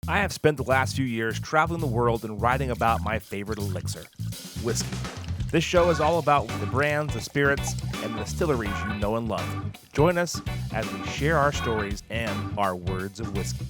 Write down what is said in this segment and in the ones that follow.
I have spent the last few years traveling the world and writing about my favorite elixir, whiskey. This show is all about the brands, the spirits, and the distilleries you know and love. Join us as we share our stories and our words of whiskey.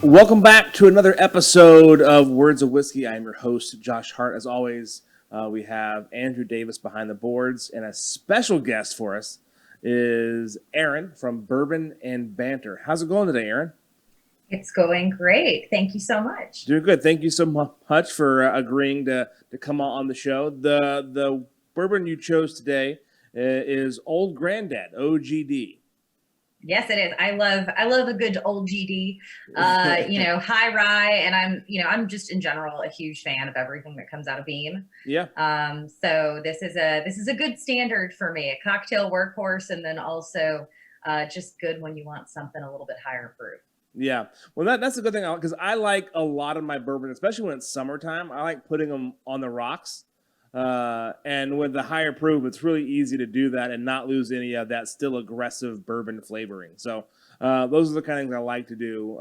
Welcome back to another episode of Words of Whiskey. I am your host, Josh Hart. As always, we have Andrew Davis behind the boards, and a special guest for us is Erin from Bourbon and Banter. How's it going today, Erin? It's going great. Thank you so much. Doing good. Thank you so much for agreeing to come on the show. The bourbon you chose today is Old Granddad, OGD. Yes, it is. I love a good old GD, high rye, and I'm just in general a huge fan of everything that comes out of Beam. Yeah. So this is a good standard for me, a cocktail workhorse, and then also just good when you want something a little bit higher proof. Yeah, well, that's a good thing because I like a lot of my bourbon, especially when it's summertime. I like putting them on the rocks, and with the higher proof, it's really easy to do that and not lose any of that still aggressive bourbon flavoring. So those are the kind of things I like to do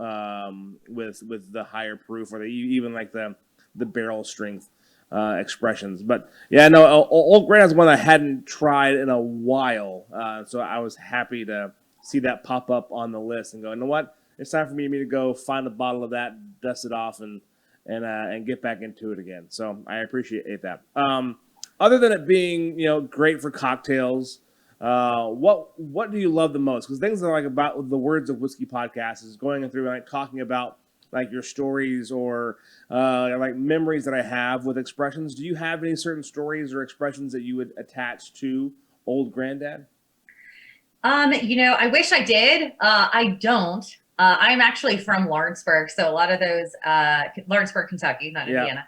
with the higher proof, or even like the barrel strength expressions. But yeah, no, Old Granddad is one I hadn't tried in a while, so I was happy to see that pop up on the list and go, you know what? It's time for me to go find a bottle of that, dust it off, and get back into it again. So I appreciate that. Other than it being great for cocktails, what do you love the most? Because things that I like about the Words of Whiskey podcast is going through and talking about like your stories or like memories that I have with expressions. Do you have any certain stories or expressions that you would attach to Old Granddad? I wish I did. I don't. I'm actually from Lawrenceburg, so a lot of those Lawrenceburg, Kentucky, not Indiana.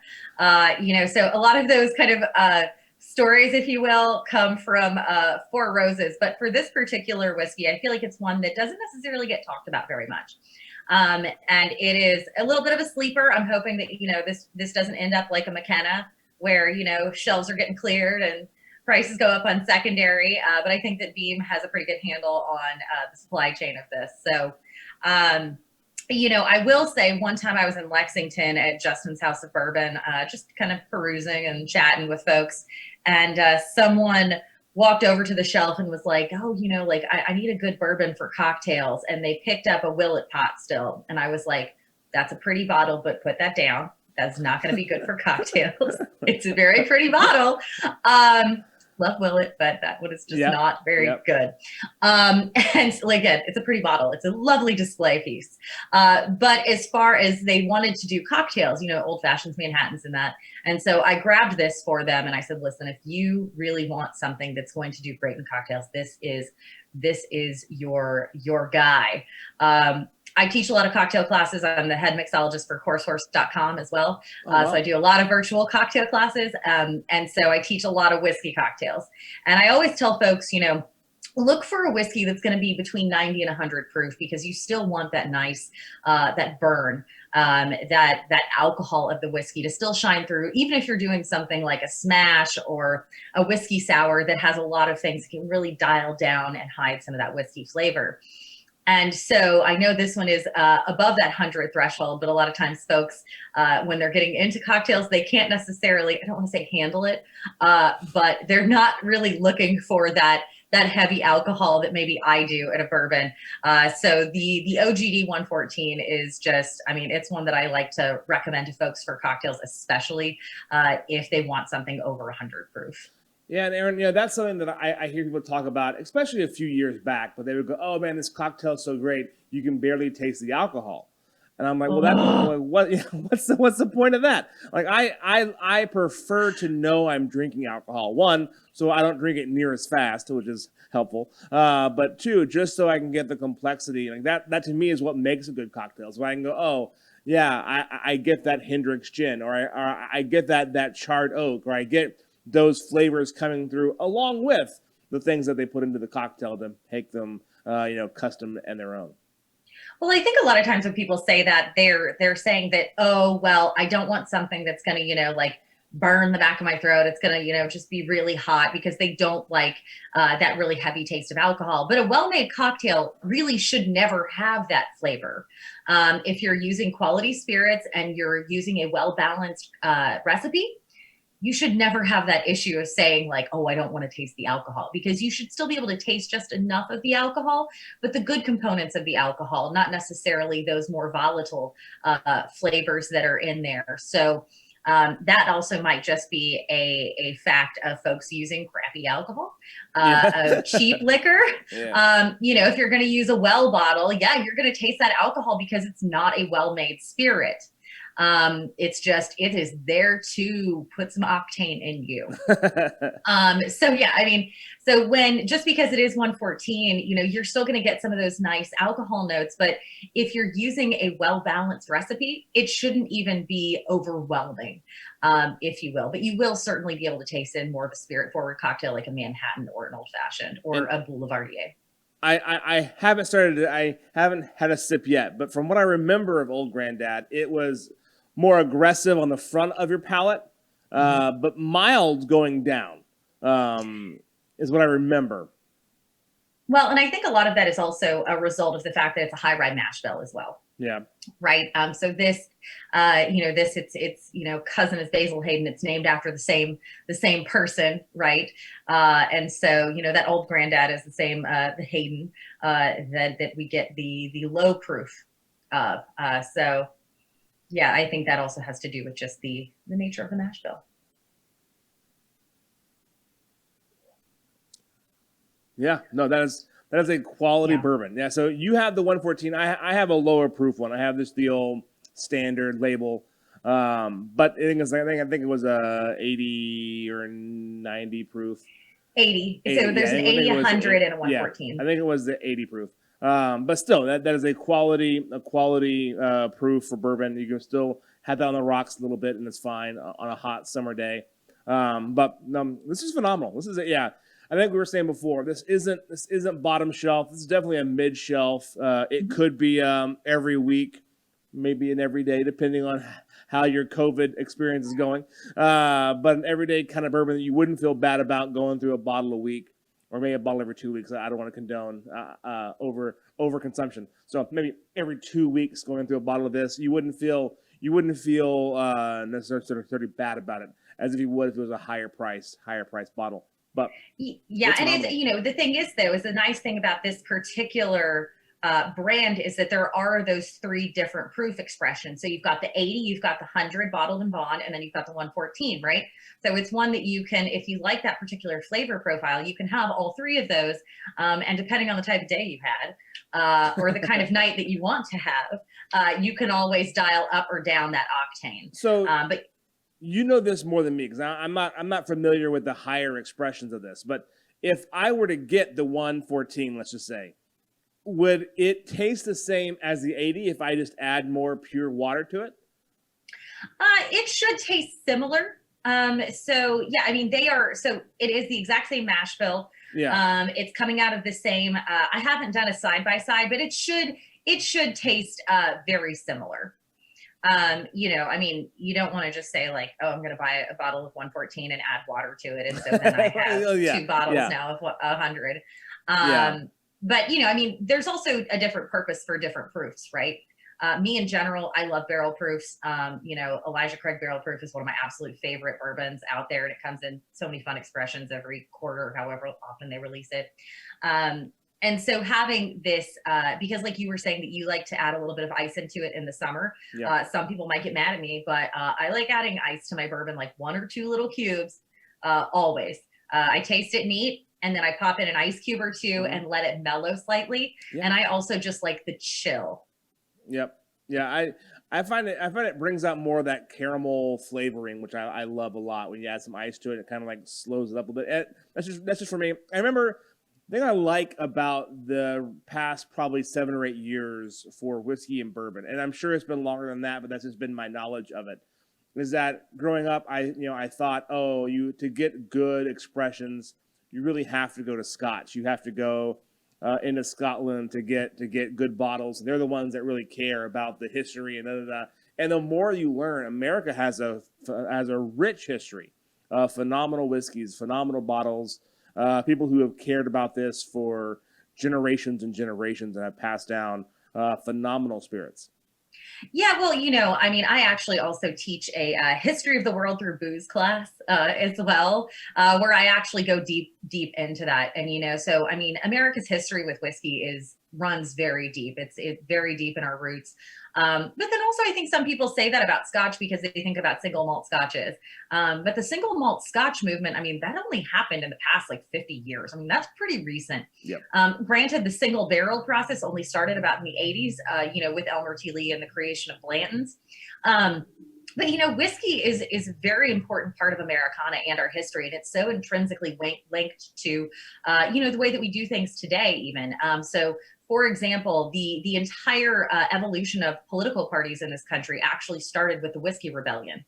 So a lot of those kind of stories, if you will, come from Four Roses. But for this particular whiskey, I feel like it's one that doesn't necessarily get talked about very much. And it is a little bit of a sleeper. I'm hoping that this doesn't end up like a McKenna, where shelves are getting cleared and prices go up on secondary. But I think that Beam has a pretty good handle on the supply chain of this. So. I will say one time I was in Lexington at Justin's House of Bourbon, just kind of perusing and chatting with folks. And someone walked over to the shelf and was like, oh, I need a good bourbon for cocktails. And they picked up a Willet pot still. And I was like, that's a pretty bottle, but put that down. That's not going to be good for cocktails. It's a very pretty bottle. Love Willet, but that one is just not very good. And again, it's a pretty bottle. It's a lovely display piece. But as far as they wanted to do cocktails, old fashions, Manhattans and that. And so I grabbed this for them and I said, listen, if you really want something that's going to do great in cocktails, this is your guy. I teach a lot of cocktail classes. I'm the head mixologist for CourseHorse.com as well. So I do a lot of virtual cocktail classes. And so I teach a lot of whiskey cocktails. And I always tell folks, look for a whiskey that's going to be between 90 and 100 proof, because you still want that nice, that burn, that alcohol of the whiskey to still shine through, even if you're doing something like a smash or a whiskey sour that has a lot of things that can really dial down and hide some of that whiskey flavor. And so I know this one is above that 100 threshold, but a lot of times folks, when they're getting into cocktails, they can't necessarily, I don't want to say handle it, but they're not really looking for that heavy alcohol that maybe I do at a bourbon. So the OGD 114 is just, it's one that I like to recommend to folks for cocktails, especially if they want something over 100 proof. Yeah, and Erin, that's something that I hear people talk about, especially a few years back. But they would go, "Oh man, this cocktail's so great, you can barely taste the alcohol." And I'm like, "Well, what's the point of that?" Like, I prefer to know I'm drinking alcohol. One, so I don't drink it near as fast, which is helpful. But two, just so I can get the complexity. Like that to me is what makes a good cocktail. So I can go, "Oh yeah, I get that Hendrix gin, or I get that charred oak, or I get those flavors coming through along with the things that they put into the cocktail to make them, custom and their own." Well, I think a lot of times when people say that, they're saying that, oh, well, I don't want something that's going to, burn the back of my throat. It's going to, just be really hot because they don't like that really heavy taste of alcohol. But a well-made cocktail really should never have that flavor. If you're using quality spirits and you're using a well-balanced recipe, you should never have that issue of saying like, oh, I don't want to taste the alcohol, because you should still be able to taste just enough of the alcohol, but the good components of the alcohol, not necessarily those more volatile flavors that are in there. So that also might just be a fact of folks using crappy alcohol, of cheap liquor. Yeah. If you're going to use a well bottle, yeah, you're going to taste that alcohol because it's not a well-made spirit. It is there to put some octane in you. Just because it is 114, you're still going to get some of those nice alcohol notes. But if you're using a well-balanced recipe, it shouldn't even be overwhelming, if you will. But you will certainly be able to taste in more of a spirit-forward cocktail like a Manhattan or an old-fashioned or a Boulevardier. I haven't started. I haven't had a sip yet, but from what I remember of Old Granddad, it was more aggressive on the front of your palate, but mild going down, is what I remember. Well, and I think a lot of that is also a result of the fact that it's a high rye mash bill as well. Yeah. Right. So this, its cousin is Basil Hayden. It's named after the same person, right? And so that Old Granddad is the same, the Hayden that we get the low proof of. So yeah, I think that also has to do with just the nature of the mash bill. Yeah, no, that is a quality bourbon. Yeah, so you have the 114. I have a lower proof one. I have the old standard label, but I think it was 80 or 90 proof. 80. So there's an 80, 100, and a 114. Yeah, I think it was the 80 proof. But still, that is a quality proof for bourbon. You can still have that on the rocks a little bit, and it's fine on a hot summer day. But this is phenomenal. This is I think we were saying before, this isn't bottom shelf. This is definitely a mid shelf. It could be every week, maybe an every day, depending on how your COVID experience is going. But an everyday kind of bourbon that you wouldn't feel bad about going through a bottle a week, or maybe a bottle every 2 weeks. I don't want to condone over consumption. So maybe every 2 weeks going through a bottle of this, you wouldn't feel necessarily bad about it, as if you would if it was a higher price bottle. But yeah, and it's the thing is though, is the nice thing about this particular brand is that there are those three different proof expressions. So you've got the 80, you've got the 100 bottled and bond, and then you've got the 114, right? So it's one that you can, if you like that particular flavor profile, you can have all three of those. And depending on the type of day you had, or the kind of night that you want to have, you can always dial up or down that octane. So, but you know this more than me, because I'm not familiar with the higher expressions of this. But if I were to get the 114, let's just say, would it taste the same as the 80 if I just add more pure water to it? It should taste similar. So yeah, I mean, so it is the exact same mash bill. Yeah. It's coming out of the same, I haven't done a side by side, but it should taste very similar. I mean, you don't want to just say like, oh, I'm going to buy a bottle of 114 and add water to it. And so then I have 2 bottles now of 100. But, I mean, there's also a different purpose for different proofs, right? Me in general, I love barrel proofs. Elijah Craig barrel proof is one of my absolute favorite bourbons out there. And it comes in so many fun expressions every quarter, however often they release it. And so having this, because like you were saying that you like to add a little bit of ice into it in the summer. Some people might get mad at me, but I like adding ice to my bourbon, like 1 or 2 little cubes, always. I taste it neat, and then I pop in an ice cube or 2 and let it mellow slightly. And I also just like the chill. Yep. Yeah, I find it brings out more of that caramel flavoring, which I love a lot. When you add some ice to it, it kind of like slows it up a bit. That's just for me. I remember the thing I like about the past probably 7 or 8 years for whiskey and bourbon, and I'm sure it's been longer than that, but that's just been my knowledge of it, is that growing up, I thought, to get good expressions, you really have to go to Scotch. You have to go into Scotland to get good bottles. And they're the ones that really care about the history and And the more you learn, America has a rich history of phenomenal whiskeys, phenomenal bottles, people who have cared about this for generations and generations and have passed down phenomenal spirits. Yeah, well, I mean, I actually also teach a history of the world through booze class as well, where I actually go deep into that. And so I mean, America's history with whiskey runs very deep. It's very deep in our roots. But then also, I think some people say that about Scotch because they think about single malt Scotches. But the single malt Scotch movement, I mean, that only happened in the past like 50 years. I mean, that's pretty recent. Yep. Granted, the single barrel process only started about in the 80s, with Elmer T. Lee and the creation of Blanton's. But whiskey is a very important part of Americana and our history, and it's so intrinsically linked to, the way that we do things today. Even so, for example, the entire evolution of political parties in this country actually started with the Whiskey Rebellion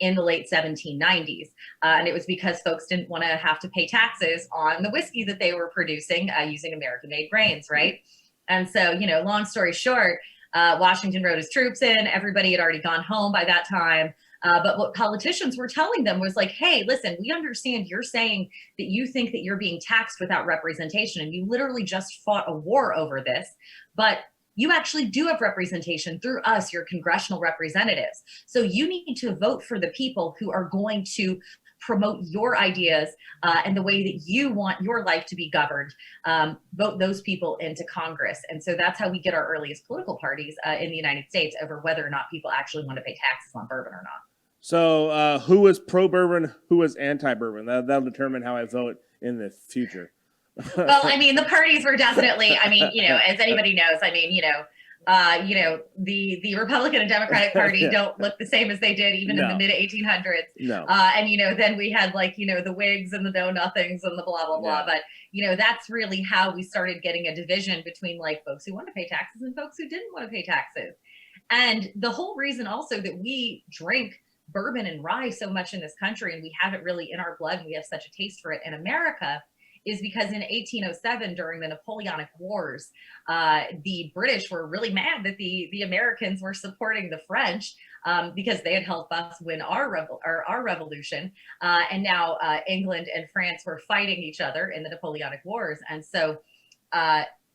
in the late 1790s, and it was because folks didn't want to have to pay taxes on the whiskey that they were producing using American-made grains, right? And so, long story short. Washington wrote his troops in. Everybody had already gone home by that time. But what politicians were telling them was like, hey, listen, we understand you're saying that you think that you're being taxed without representation, and you literally just fought a war over this. But you actually do have representation through us, your congressional representatives. So you need to vote for the people who are going to promote your ideas and the way that you want your life to be governed. Vote those people into Congress. And so that's how we get our earliest political parties in the United States over whether or not people actually want to pay taxes on bourbon or not. So who was pro-bourbon, who was anti-bourbon? That'll determine how I vote in the future. Well, I mean, the parties were definitely, I mean, as anybody knows, I mean, the Republican and Democratic Party don't look the same as they did even in the mid 1800s. No. And then we had the Whigs and the Know Nothings and the blah blah blah. But that's really how we started getting a division between folks who want to pay taxes and folks who didn't want to pay taxes. And the whole reason also that we drink bourbon and rye so much in this country, and we have it really in our blood, and we have such a taste for it in America, is because in 1807, during the Napoleonic Wars, the British were really mad that the Americans were supporting the French because they had helped us win our revolution. And now England and France were fighting each other in the Napoleonic Wars. And so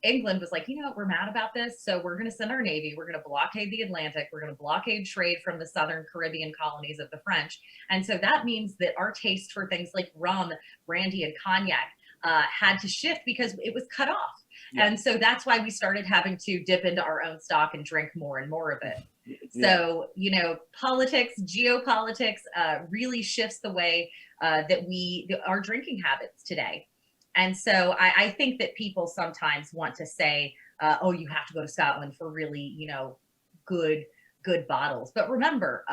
England was like, we're mad about this. So we're going to send our Navy. We're going to blockade the Atlantic. We're going to blockade trade from the Southern Caribbean colonies of the French. And so that means that our taste for things like rum, brandy, and cognac had to shift because it was cut off. Yeah. And so that's why we started having to dip into our own stock and drink more and more of it. Yeah. So, politics, geopolitics really shifts the way that our drinking habits today. And so I think that people sometimes want to say, oh, you have to go to Scotland for really, good bottles. But remember,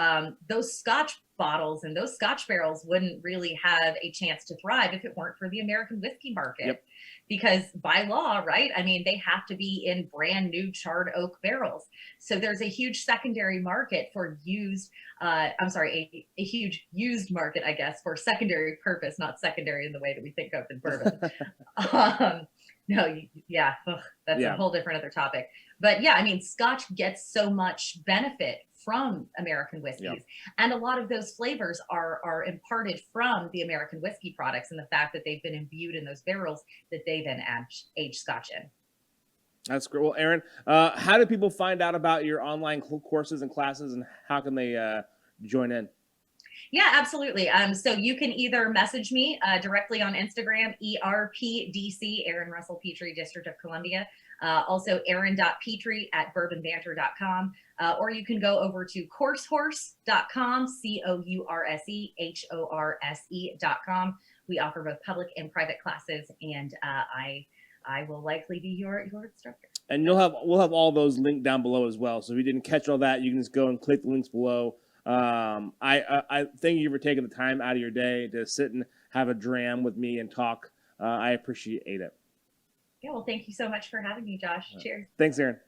those Scotch bottles and those Scotch barrels wouldn't really have a chance to thrive if it weren't for the American whiskey market. Yep. Because by law, right? I mean, they have to be in brand new charred oak barrels. So there's a huge secondary market for a huge used market, I guess, for secondary purpose, not secondary in the way that we think of in bourbon. That's a whole different other topic. But yeah, I mean, Scotch gets so much benefit from American whiskeys. Yep. And a lot of those flavors are imparted from the American whiskey products and the fact that they've been imbued in those barrels that they then age Scotch in. That's great. Well, Erin, how do people find out about your online courses and classes, and how can they join in? Yeah, absolutely. So you can either message me directly on Instagram, ERPDC, Erin Russell Petrey, District of Columbia. Also, Erin.Petrey at bourbonbanter.com. Or you can go over to coursehorse.com, COURSEHORSE.com. We offer both public and private classes, and I will likely be your instructor. And we'll have all those linked down below as well. So if you didn't catch all that, you can just go and click the links below. I thank you for taking the time out of your day to sit and have a dram with me and talk. I appreciate it. Yeah, well, thank you so much for having me, Josh. Cheers. Thanks, Erin.